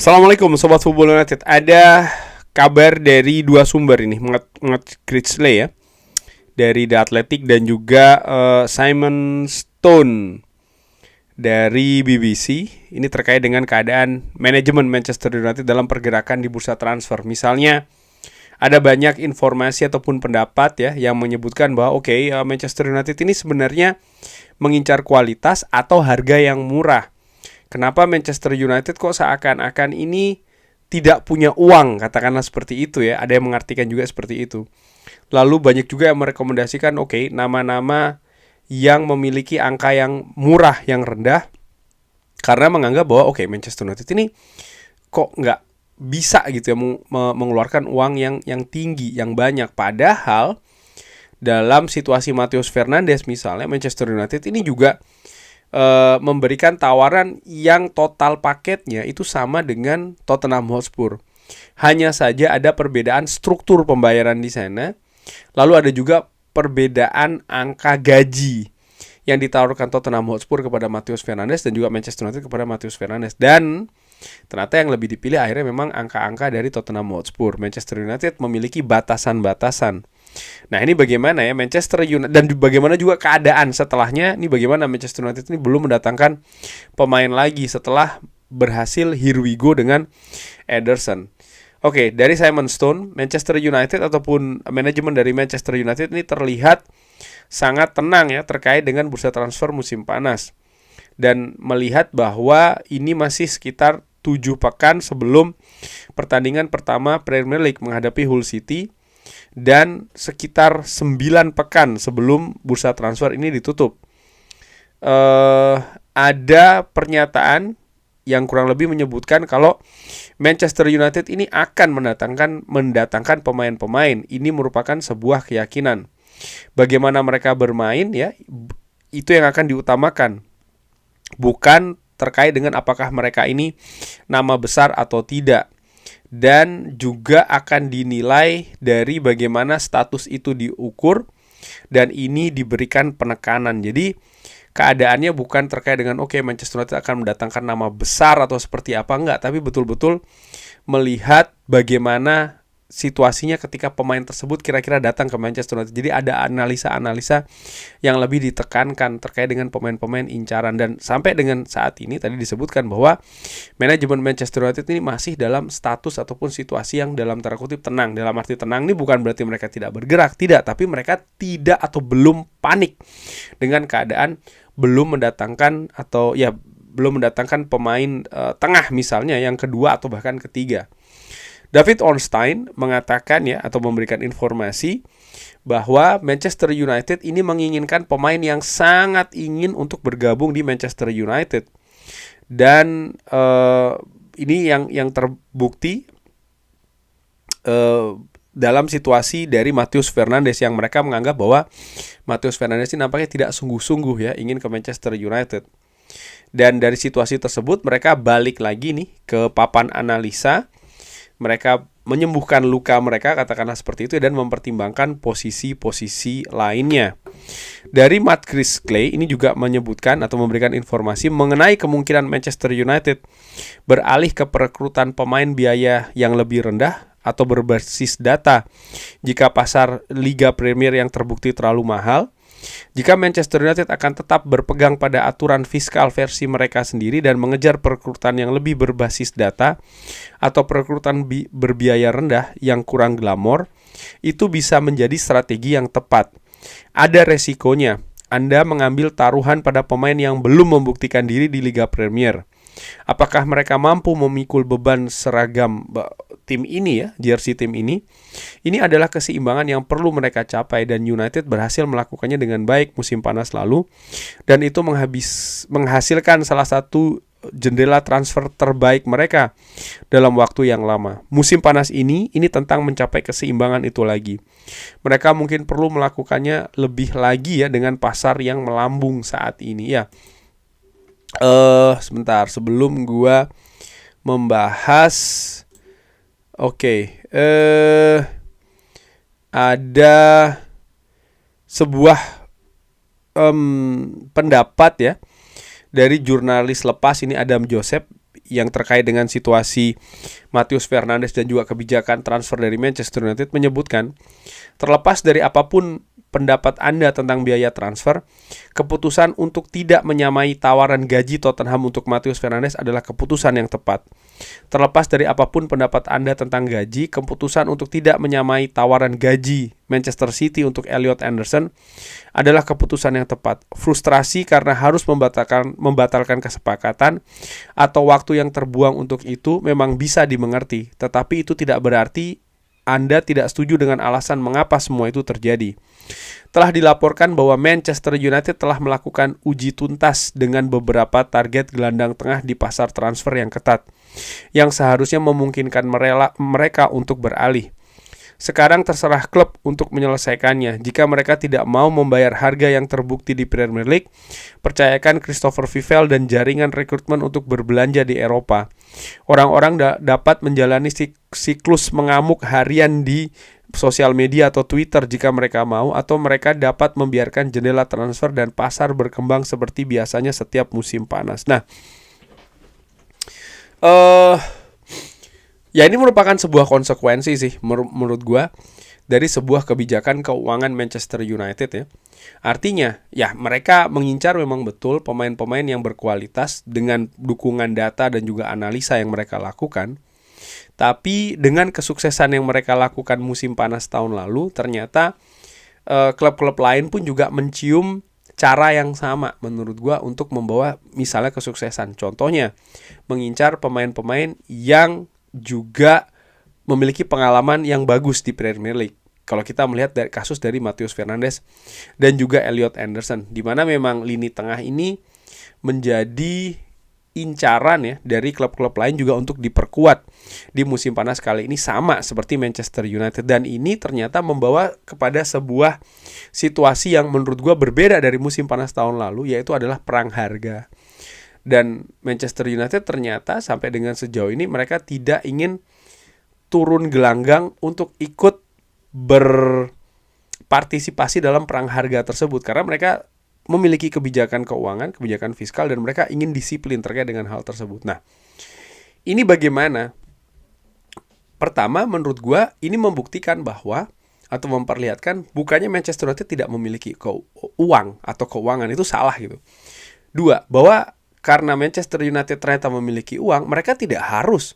Assalamualaikum Sobat Football United. Ada kabar dari dua sumber ini, Matt Critchley ya, dari The Athletic, dan juga Simon Stone dari BBC. Ini terkait dengan keadaan manajemen Manchester United dalam pergerakan di bursa transfer. Misalnya ada banyak informasi ataupun pendapat ya yang menyebutkan bahwa Manchester United ini sebenarnya mengincar kualitas atau harga yang murah. Kenapa Manchester United kok seakan-akan ini tidak punya uang, katakanlah seperti itu ya. Ada yang mengartikan juga seperti itu. Lalu banyak juga yang merekomendasikan nama-nama yang memiliki angka yang murah, yang rendah, karena menganggap bahwa Manchester United ini kok nggak bisa gitu ya mengeluarkan uang yang tinggi, yang banyak. Padahal dalam situasi Matheus Fernandes misalnya, Manchester United ini juga memberikan tawaran yang total paketnya itu sama dengan Tottenham Hotspur. Hanya saja ada perbedaan struktur pembayaran di sana. Lalu ada juga perbedaan angka gaji yang ditawarkan Tottenham Hotspur kepada Matheus Fernandes dan juga Manchester United kepada Matheus Fernandes. Dan ternyata yang lebih dipilih akhirnya memang angka-angka dari Tottenham Hotspur. Manchester United memiliki batasan-batasan. Nah, ini bagaimana ya Manchester United, dan bagaimana juga keadaan setelahnya. Ini bagaimana Manchester United ini belum mendatangkan pemain lagi setelah berhasil here we go dengan Ederson. Dari Simon Stone, Manchester United ataupun manajemen dari Manchester United ini terlihat sangat tenang ya terkait dengan bursa transfer musim panas, dan melihat bahwa ini masih sekitar 7 pekan sebelum pertandingan pertama Premier League menghadapi Hull City, dan sekitar 9 pekan sebelum bursa transfer ini ditutup. Ada pernyataan yang kurang lebih menyebutkan kalau Manchester United ini akan mendatangkan pemain-pemain. Ini merupakan sebuah keyakinan. Bagaimana mereka bermain ya, itu yang akan diutamakan. Bukan terkait dengan apakah mereka ini nama besar atau tidak. Dan juga akan dinilai dari bagaimana status itu diukur, dan ini diberikan penekanan. Jadi keadaannya bukan terkait dengan Manchester United akan mendatangkan nama besar atau seperti apa, enggak, tapi betul-betul melihat bagaimana situasinya ketika pemain tersebut kira-kira datang ke Manchester United. Jadi ada analisa-analisa yang lebih ditekankan terkait dengan pemain-pemain incaran. Dan sampai dengan saat ini tadi disebutkan bahwa manajemen Manchester United ini masih dalam status ataupun situasi yang dalam tanda kutip tenang. Dalam arti tenang ini bukan berarti mereka tidak bergerak, tidak, tapi mereka tidak atau belum panik dengan keadaan belum mendatangkan pemain tengah misalnya yang kedua atau bahkan ketiga. David Ornstein mengatakan ya, atau memberikan informasi bahwa Manchester United ini menginginkan pemain yang sangat ingin untuk bergabung di Manchester United. Dan ini yang terbukti dalam situasi dari Matheus Fernandes, yang mereka menganggap bahwa Matheus Fernandes ini nampaknya tidak sungguh-sungguh ya ingin ke Manchester United. Dan dari situasi tersebut mereka balik lagi nih ke papan analisa. Mereka menyembuhkan luka mereka, katakanlah seperti itu, dan mempertimbangkan posisi-posisi lainnya. Dari Matt Critchley ini juga menyebutkan atau memberikan informasi mengenai kemungkinan Manchester United beralih ke perekrutan pemain biaya yang lebih rendah atau berbasis data jika pasar Liga Premier yang terbukti terlalu mahal. Jika Manchester United akan tetap berpegang pada aturan fiskal versi mereka sendiri dan mengejar perekrutan yang lebih berbasis data atau perekrutan berbiaya rendah yang kurang glamor, itu bisa menjadi strategi yang tepat. Ada resikonya, Anda mengambil taruhan pada pemain yang belum membuktikan diri di Liga Premier. Apakah mereka mampu memikul beban seragam tim ini ya, jersey tim ini? Ini adalah keseimbangan yang perlu mereka capai, dan United berhasil melakukannya dengan baik musim panas lalu, dan itu menghasilkan salah satu jendela transfer terbaik mereka dalam waktu yang lama. Musim panas ini tentang mencapai keseimbangan itu lagi. Mereka mungkin perlu melakukannya lebih lagi ya dengan pasar yang melambung saat ini ya. Sebentar sebelum gua membahas, ada sebuah pendapat ya dari jurnalis Lepas ini, Adam Joseph. yang terkait dengan situasi Matheus Fernandes dan juga kebijakan transfer dari Manchester United menyebutkan, terlepas dari apapun pendapat Anda tentang biaya transfer, keputusan untuk tidak menyamai tawaran gaji Tottenham untuk Matheus Fernandes adalah keputusan yang tepat. Terlepas dari apapun pendapat Anda tentang gaji, keputusan untuk tidak menyamai tawaran gaji Manchester City untuk Elliot Anderson adalah keputusan yang tepat. Frustrasi karena harus membatalkan kesepakatan atau waktu yang terbuang untuk itu memang bisa dimengerti, tetapi itu tidak berarti Anda tidak setuju dengan alasan mengapa semua itu terjadi. Telah dilaporkan bahwa Manchester United telah melakukan uji tuntas dengan beberapa target gelandang tengah di pasar transfer yang ketat, yang seharusnya memungkinkan mereka untuk beralih. Sekarang terserah klub untuk menyelesaikannya. Jika mereka tidak mau membayar harga yang terbukti di Premier League, percayakan Christopher Vivell dan jaringan rekrutmen untuk berbelanja di Eropa. Orang-orang dapat menjalani siklus mengamuk harian di sosial media atau Twitter jika mereka mau, atau mereka dapat membiarkan jendela transfer dan pasar berkembang seperti biasanya setiap musim panas. Nah, ya ini merupakan sebuah konsekuensi sih menurut gua dari sebuah kebijakan keuangan Manchester United ya. Artinya ya mereka mengincar memang betul pemain-pemain yang berkualitas dengan dukungan data dan juga analisa yang mereka lakukan. Tapi dengan kesuksesan yang mereka lakukan musim panas tahun lalu, ternyata klub-klub lain pun juga mencium cara yang sama menurut gua untuk membawa misalnya kesuksesan. Contohnya mengincar pemain-pemain yang juga memiliki pengalaman yang bagus di Premier League. Kalau kita melihat dari kasus dari Matheus Fernandes dan juga Elliot Anderson, di mana memang lini tengah ini menjadi incaran ya dari klub-klub lain juga untuk diperkuat di musim panas kali ini, sama seperti Manchester United. Dan ini ternyata membawa kepada sebuah situasi yang menurut gue berbeda dari musim panas tahun lalu, yaitu adalah perang harga. Dan Manchester United ternyata sampai dengan sejauh ini mereka tidak ingin turun gelanggang untuk ikut berpartisipasi dalam perang harga tersebut, karena mereka memiliki kebijakan keuangan, kebijakan fiskal, dan mereka ingin disiplin terkait dengan hal tersebut. Nah, ini bagaimana? Pertama, menurut gue ini membuktikan bahwa atau memperlihatkan bukannya Manchester United tidak memiliki uang atau keuangan, itu salah gitu. Dua, bahwa karena Manchester United ternyata memiliki uang, mereka tidak harus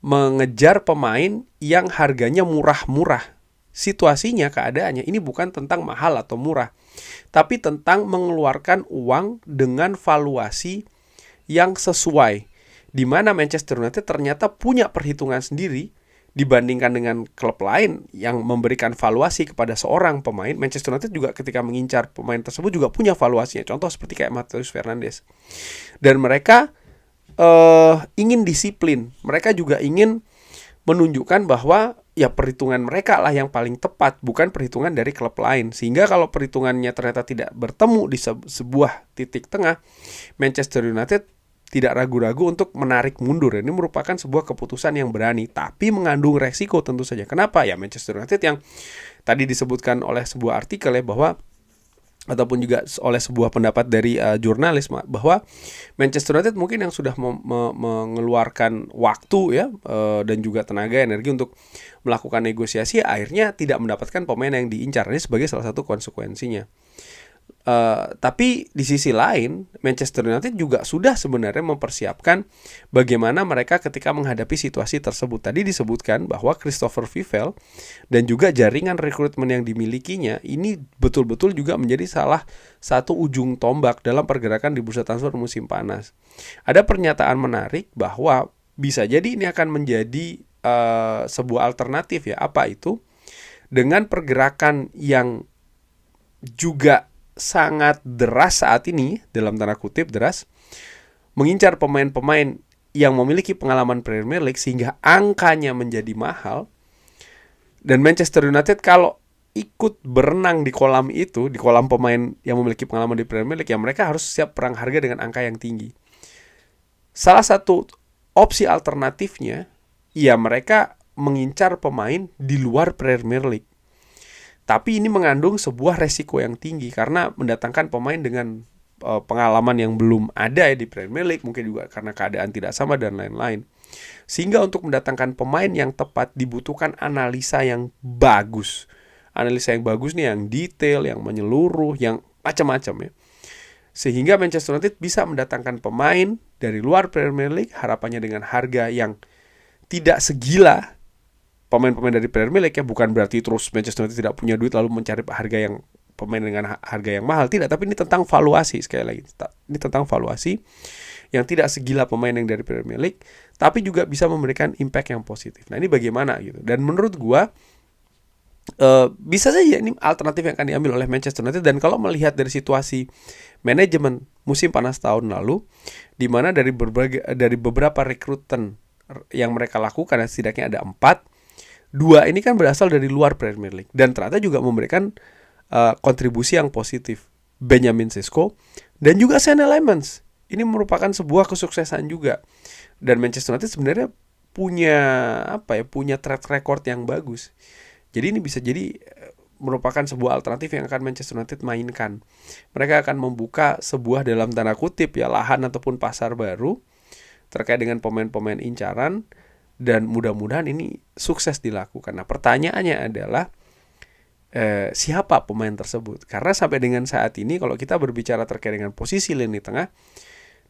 mengejar pemain yang harganya murah-murah. Situasinya, keadaannya ini bukan tentang mahal atau murah, tapi tentang mengeluarkan uang dengan valuasi yang sesuai, di mana Manchester United ternyata punya perhitungan sendiri dibandingkan dengan klub lain yang memberikan valuasi kepada seorang pemain. Manchester United juga ketika mengincar pemain tersebut juga punya valuasinya, contoh seperti kayak Matheus Fernandes. Dan mereka ingin disiplin, mereka juga ingin menunjukkan bahwa ya perhitungan mereka lah yang paling tepat, bukan perhitungan dari klub lain. Sehingga kalau perhitungannya ternyata tidak bertemu di sebuah titik tengah, Manchester United tidak ragu-ragu untuk menarik mundur. Ini merupakan sebuah keputusan yang berani, tapi mengandung resiko tentu saja. Kenapa? Ya Manchester United yang tadi disebutkan oleh sebuah artikel ya, bahwa ataupun juga oleh sebuah pendapat dari jurnalis, bahwa Manchester United mungkin yang sudah mengeluarkan waktu ya dan juga tenaga energi untuk melakukan negosiasi, akhirnya tidak mendapatkan pemain yang diincar. Ini sebagai salah satu konsekuensinya. Tapi di sisi lain, Manchester United juga sudah sebenarnya mempersiapkan bagaimana mereka ketika menghadapi situasi tersebut. Tadi disebutkan bahwa Christopher Vivell dan juga jaringan rekrutmen yang dimilikinya ini betul-betul juga menjadi salah satu ujung tombak dalam pergerakan di bursa transfer musim panas. Ada pernyataan menarik bahwa bisa jadi ini akan menjadi sebuah alternatif ya. Apa itu? Dengan pergerakan yang juga sangat deras saat ini, dalam tanda kutip deras, mengincar pemain-pemain yang memiliki pengalaman Premier League sehingga angkanya menjadi mahal. Dan Manchester United kalau ikut berenang di kolam itu, di kolam pemain yang memiliki pengalaman di Premier League, ya mereka harus siap perang harga dengan angka yang tinggi. Salah satu opsi alternatifnya, ya mereka mengincar pemain di luar Premier League. Tapi ini mengandung sebuah resiko yang tinggi karena mendatangkan pemain dengan pengalaman yang belum ada ya di Premier League, mungkin juga karena keadaan tidak sama dan lain-lain. Sehingga untuk mendatangkan pemain yang tepat dibutuhkan analisa yang bagus. Analisa yang bagus nih, yang detail, yang menyeluruh, yang macam-macam ya. Sehingga Manchester United bisa mendatangkan pemain dari luar Premier League, harapannya dengan harga yang tidak segila pemain-pemain dari Premier League ya. Bukan berarti terus Manchester United tidak punya duit lalu mencari harga yang pemain dengan harga yang mahal, tidak. Tapi ini tentang valuasi, sekali lagi. Ini tentang valuasi yang tidak segila pemain yang dari Premier League, tapi juga bisa memberikan impact yang positif. Nah, ini bagaimana gitu. Dan menurut gua bisa saja ini alternatif yang akan diambil oleh Manchester United. Dan kalau melihat dari situasi manajemen musim panas tahun lalu, di mana dari beberapa rekrutan yang mereka lakukan, setidaknya ada 4, 2 ini kan berasal dari luar Premier League dan ternyata juga memberikan kontribusi yang positif. Benjamin Sesko dan juga Senne Lammens. Ini merupakan sebuah kesuksesan juga. Dan Manchester United sebenarnya punya track record yang bagus. Jadi ini bisa jadi merupakan sebuah alternatif yang akan Manchester United mainkan. Mereka akan membuka sebuah dalam tanda kutip ya lahan ataupun pasar baru terkait dengan pemain-pemain incaran, dan mudah-mudahan ini sukses dilakukan. Nah, pertanyaannya adalah siapa pemain tersebut? Karena sampai dengan saat ini kalau kita berbicara terkait dengan posisi lini tengah,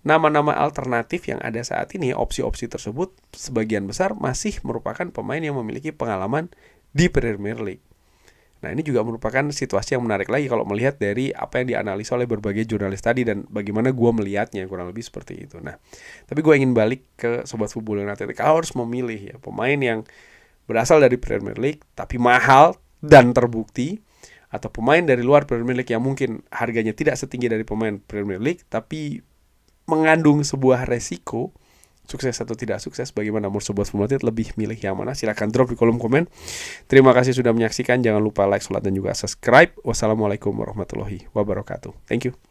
nama-nama alternatif yang ada saat ini, opsi-opsi tersebut sebagian besar masih merupakan pemain yang memiliki pengalaman di Premier League. Nah, ini juga merupakan situasi yang menarik lagi kalau melihat dari apa yang dianalisa oleh berbagai jurnalis tadi dan bagaimana gue melihatnya, kurang lebih seperti itu. Nah, tapi gue ingin balik ke Sobat Football United. Kalau harus memilih ya pemain yang berasal dari Premier League tapi mahal dan terbukti, atau pemain dari luar Premier League yang mungkin harganya tidak setinggi dari pemain Premier League tapi mengandung sebuah resiko, sukses atau tidak sukses, bagaimana menurut Sobat Football United, lebih milih yang mana? Silahkan drop di kolom komen. Terima kasih sudah menyaksikan, jangan lupa like, share, dan juga subscribe. Wassalamualaikum warahmatullahi wabarakatuh. Thank you.